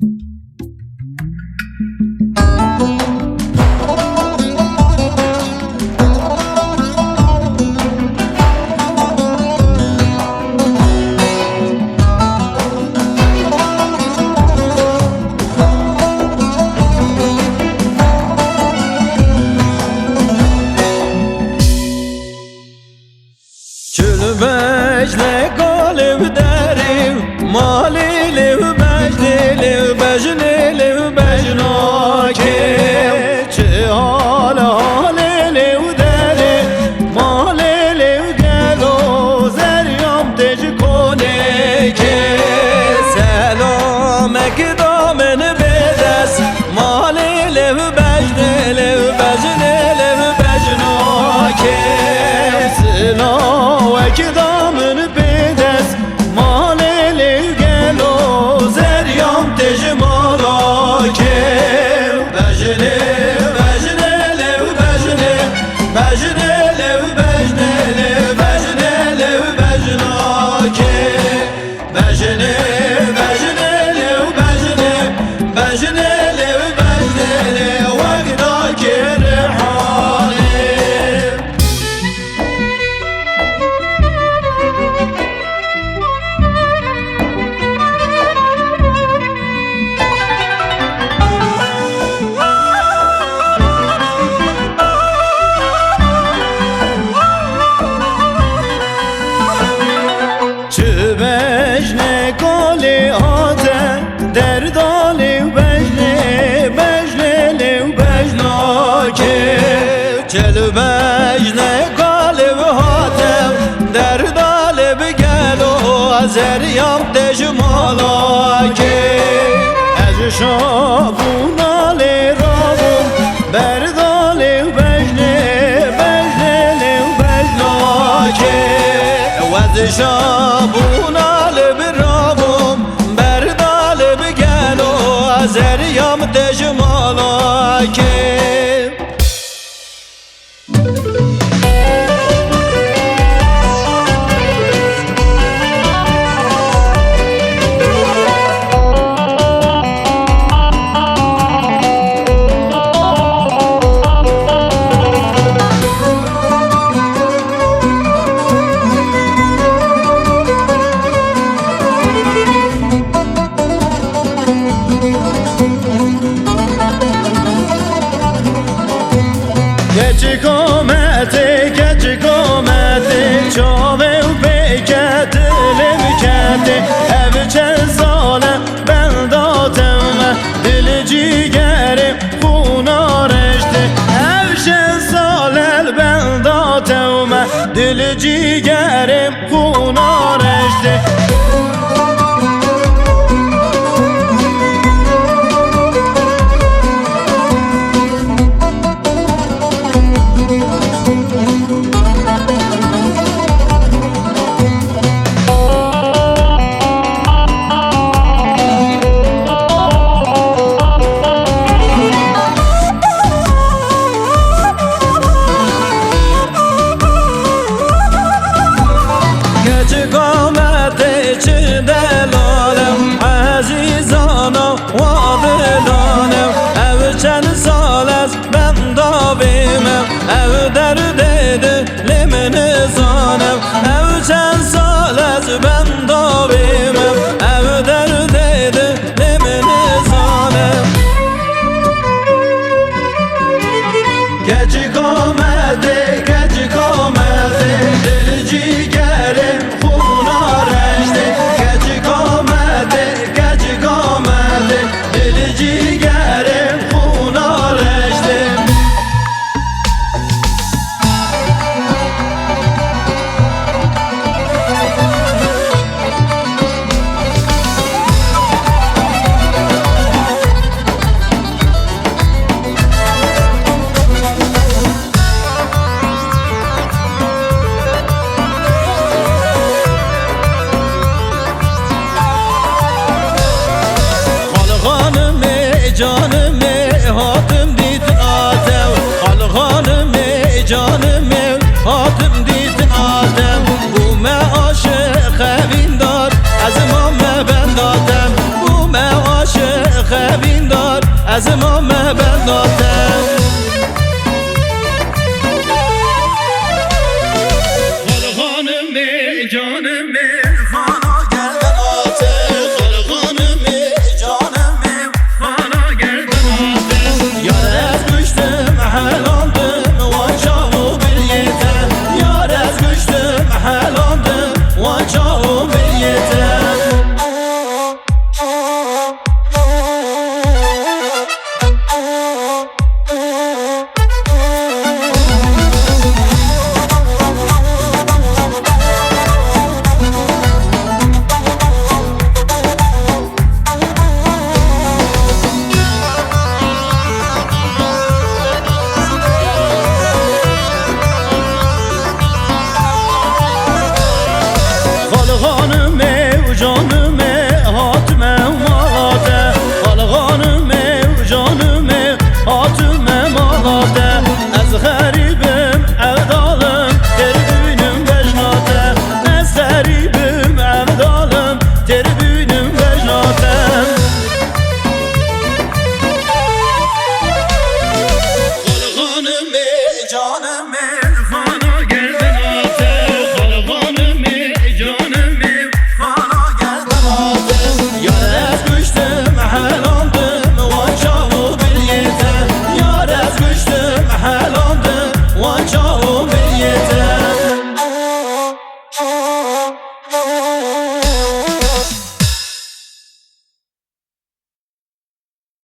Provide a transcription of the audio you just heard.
بجل قالب داریم مالی لیو بجلی لیو بجلی لیو بجناکی چه حال حالی لیو داری مالی لیو گلو زریام تج کنه که سلامک دامن بدست مالی لیو بجلی لیو بجلی لیو بجناکی سلامک دامن بدست مالی لیو گلو زریام تج مالاکی بجلی بجلی لیو بجلی بجلی لیو بجلی لیو بجلی لیو بجناکی بجلی بجلی لیو بجلی بجلی لیو بجلی لیو وقتاکی رحالی بجنه کالی آته دردالی و بجنه بجنه لیو بجناکی چل بجنه کالی و آته دردالی بگلو زریام تجمالاکی از شابونالی رابون بردالی و بجنه بجنه لیو بجناکی وز شابونا لبرابم بردال بگلو زریام تجمالاکی Keçi kometi çave u beyketi levketi ev çen sale ben datevme dili cigerim buna reşti ev çen sale ben datevme dili cigerim buna reşti از ما